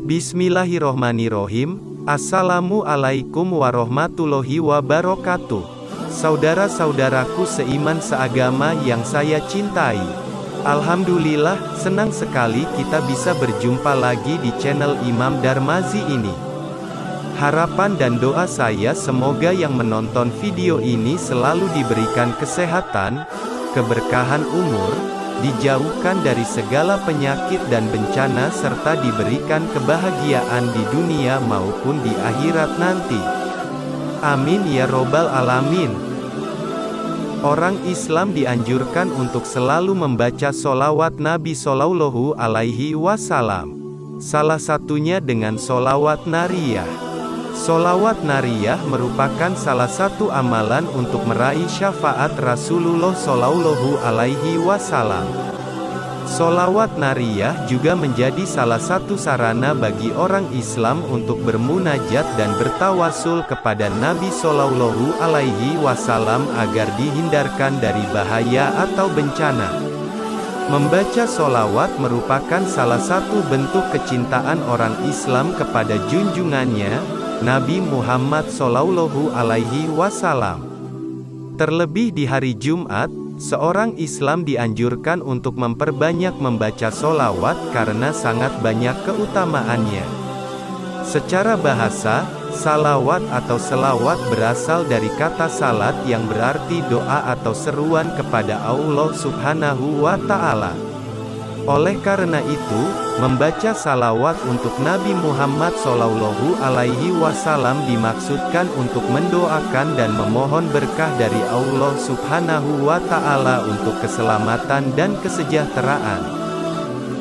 Bismillahirrohmanirrohim. Assalamualaikum warahmatullahi wabarakatuh. Saudara-saudaraku seiman seagama yang saya cintai. Alhamdulillah, senang sekali kita bisa berjumpa lagi di channel Imam Darmazi ini. Harapan dan doa saya semoga yang menonton video ini selalu diberikan kesehatan, keberkahan umur, dijauhkan dari segala penyakit dan bencana serta diberikan kebahagiaan di dunia maupun di akhirat nanti. Amin ya robbal alamin. Orang Islam dianjurkan untuk selalu membaca sholawat Nabi Shallallahu Alaihi Wasallam. Salah satunya dengan sholawat nariyah. Sholawat nariyah merupakan salah satu amalan untuk meraih syafaat Rasulullah Shallallahu Alaihi Wasallam. Sholawat nariyah juga menjadi salah satu sarana bagi orang Islam untuk bermunajat dan bertawasul kepada Nabi Shallallahu Alaihi Wasallam agar dihindarkan dari bahaya atau bencana. Membaca sholawat merupakan salah satu bentuk kecintaan orang Islam kepada junjungannya, Nabi Muhammad Shallallahu Alaihi Wasallam. Terlebih di hari Jumat, seorang Islam dianjurkan untuk memperbanyak membaca sholawat karena sangat banyak keutamaannya. Secara bahasa, salawat atau selawat berasal dari kata salat yang berarti doa atau seruan kepada Allah Subhanahu wa Ta'ala. Oleh karena itu, membaca salawat untuk Nabi Muhammad Shallallahu Alaihi Wasallam dimaksudkan untuk mendoakan dan memohon berkah dari Allah Subhanahu wa Ta'ala untuk keselamatan dan kesejahteraan.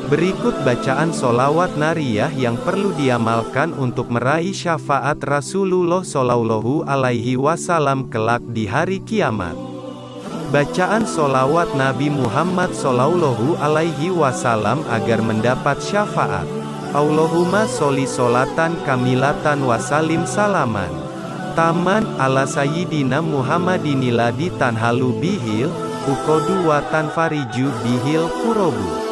Berikut bacaan sholawat nariyah yang perlu diamalkan untuk meraih syafaat Rasulullah Shallallahu Alaihi Wasallam kelak di hari kiamat. Bacaan sholawat Nabi Muhammad Shallallahu Alaihi Wasallam agar mendapat syafaat. Allahumma sholli sholatan kamilatan wasalim salaman taman ala sayyidina Muhammadiniladi tanhalu bihil ukodu wa tanfariju bihil kurobu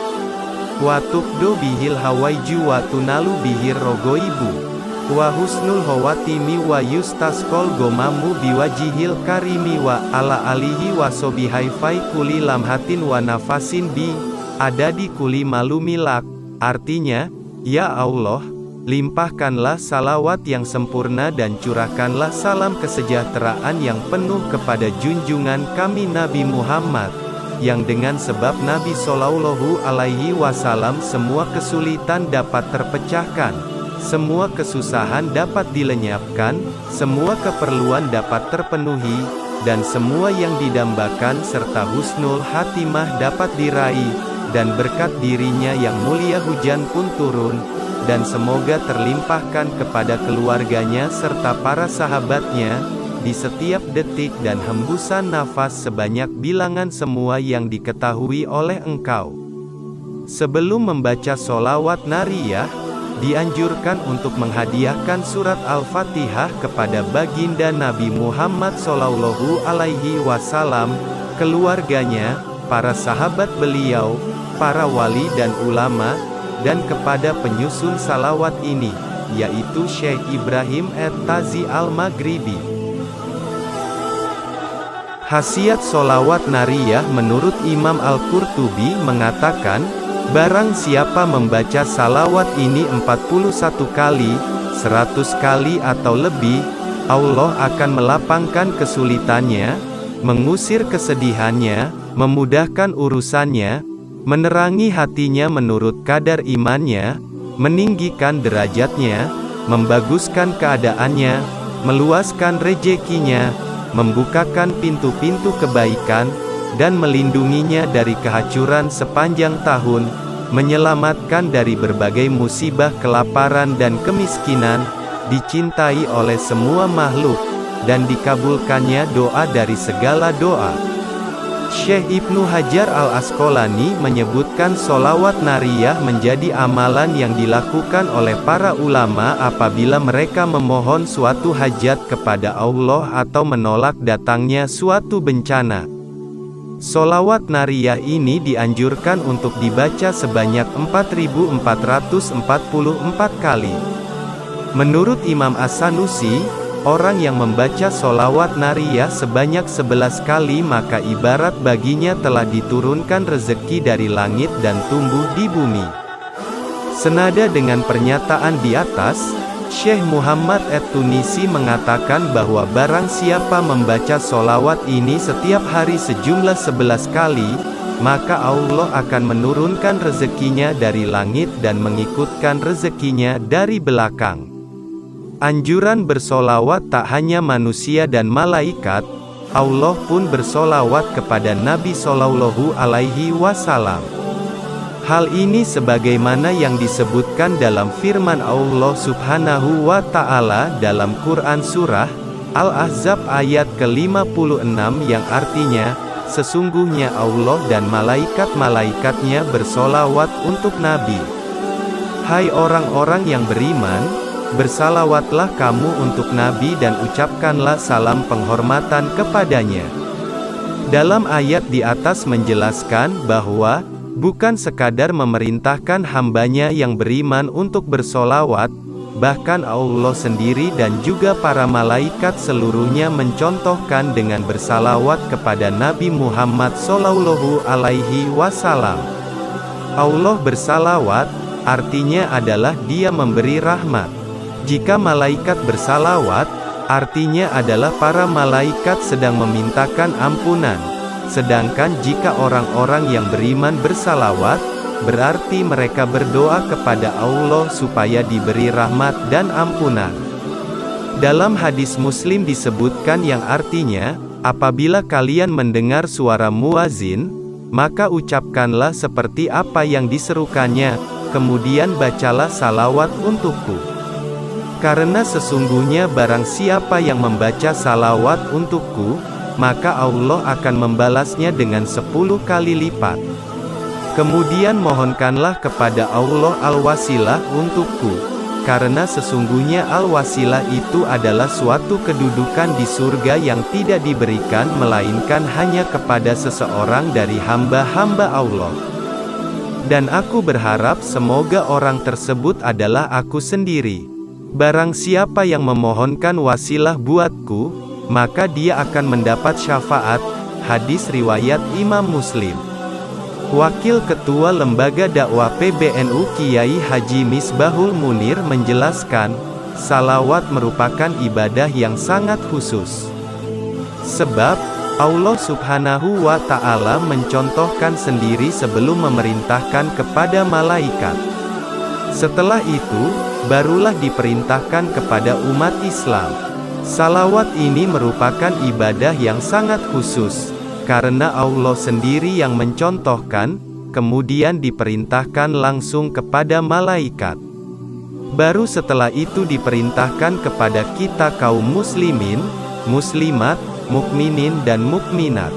wa tukdo bihil hawaiju wa tunalu bihir rogoibu wa husnul hawatimi wa yustasqol gomamu biwajihil karimi wa ala alihi wa sobihaifai kuli lamhatin wa nafasin bi adadi kuli malumilak. Artinya, ya Allah, limpahkanlah salawat yang sempurna dan curahkanlah salam kesejahteraan yang penuh kepada junjungan kami Nabi Muhammad, yang dengan sebab Nabi Shallallahu Alaihi Wasallam semua kesulitan dapat terpecahkan, semua kesusahan dapat dilenyapkan, semua keperluan dapat terpenuhi, dan semua yang didambakan serta husnul khatimah dapat diraih, dan berkat dirinya yang mulia hujan pun turun, dan semoga terlimpahkan kepada keluarganya serta para sahabatnya, di setiap detik dan hembusan nafas sebanyak bilangan semua yang diketahui oleh Engkau. Sebelum membaca sholawat nariyah, dianjurkan untuk menghadiahkan surat Al-Fatihah kepada baginda Nabi Muhammad Shallallahu Alaihi Wasallam, keluarganya, para sahabat beliau, para wali dan ulama, dan kepada penyusun salawat ini, yaitu Syekh Ibrahim at-Tazi al-Maghribi. Khasiat sholawat nariyah menurut Imam Al-Qurtubi mengatakan, barang siapa membaca salawat ini 41 kali, 100 kali atau lebih, Allah akan melapangkan kesulitannya, mengusir kesedihannya, memudahkan urusannya, menerangi hatinya menurut kadar imannya, meninggikan derajatnya, membaguskan keadaannya, meluaskan rezekinya, membukakan pintu-pintu kebaikan, dan melindunginya dari kehancuran sepanjang tahun, menyelamatkan dari berbagai musibah kelaparan dan kemiskinan, dicintai oleh semua makhluk, dan dikabulkannya doa dari segala doa. Syekh Ibnu Hajar al-Asqalani menyebutkan sholawat nariyah menjadi amalan yang dilakukan oleh para ulama apabila mereka memohon suatu hajat kepada Allah atau menolak datangnya suatu bencana. Sholawat nariyah ini dianjurkan untuk dibaca sebanyak 4.444 kali. Menurut Imam As-Sanusi, orang yang membaca sholawat nariyah sebanyak 11 kali maka ibarat baginya telah diturunkan rezeki dari langit dan tumbuh di bumi. Senada dengan pernyataan di atas, Syekh Muhammad At-Tunisi mengatakan bahwa barang siapa membaca sholawat ini setiap hari sejumlah 11 kali, maka Allah akan menurunkan rezekinya dari langit dan mengikutkan rezekinya dari belakang. Anjuran bersolawat tak hanya manusia dan malaikat, Allah pun bersolawat kepada Nabi Shallallahu Alaihi Wasallam. Hal ini sebagaimana yang disebutkan dalam firman Allah Subhanahu wa Ta'ala dalam Quran Surah Al-Ahzab ayat ke-56 yang artinya, sesungguhnya Allah dan malaikat-malaikatnya bersolawat untuk Nabi. Hai orang-orang yang beriman, bersalawatlah kamu untuk Nabi dan ucapkanlah salam penghormatan kepadanya. Dalam ayat di atas menjelaskan bahwa bukan sekadar memerintahkan hambanya yang beriman untuk bersolawat, bahkan Allah sendiri dan juga para malaikat seluruhnya mencontohkan dengan bersalawat kepada Nabi Muhammad Shallallahu Alaihi Wasallam. Allah bersalawat, artinya adalah Dia memberi rahmat. Jika malaikat bersalawat, artinya adalah para malaikat sedang memintakan ampunan. Sedangkan jika orang-orang yang beriman bersalawat, berarti mereka berdoa kepada Allah supaya diberi rahmat dan ampunan. Dalam hadis Muslim disebutkan yang artinya, apabila kalian mendengar suara muazin, maka ucapkanlah seperti apa yang diserukannya, kemudian bacalah salawat untukku. Karena sesungguhnya barang siapa yang membaca salawat untukku, maka Allah akan membalasnya dengan 10 kali lipat. Kemudian mohonkanlah kepada Allah al-wasilah untukku, karena sesungguhnya al-wasilah itu adalah suatu kedudukan di surga yang tidak diberikan melainkan hanya kepada seseorang dari hamba-hamba Allah. Dan aku berharap semoga orang tersebut adalah aku sendiri. Barang siapa yang memohonkan wasilah buatku, maka dia akan mendapat syafaat. Hadis riwayat Imam Muslim. Wakil Ketua Lembaga Dakwah PBNU Kiai Haji Misbahul Munir menjelaskan, salawat merupakan ibadah yang sangat khusus. Sebab, Allah Subhanahu wa Ta'ala mencontohkan sendiri sebelum memerintahkan kepada malaikat. Setelah itu, barulah diperintahkan kepada umat Islam. Salawat ini merupakan ibadah yang sangat khusus, karena Allah sendiri yang mencontohkan, kemudian diperintahkan langsung kepada malaikat. Baru setelah itu diperintahkan kepada kita kaum muslimin, muslimat, mukminin dan mukminat.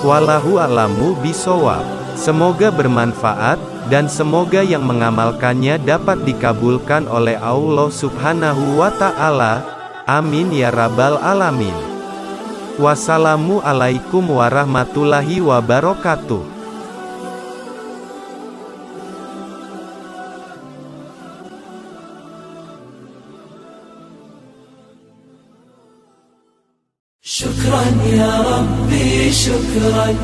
Wallahu a'lamu bishawab. Semoga bermanfaat, dan semoga yang mengamalkannya dapat dikabulkan oleh Allah Subhanahu wa Ta'ala. Amin ya rabbal alamin. Wassalamualaikum warahmatullahi wabarakatuh. Syukran ya Rabbi, syukran.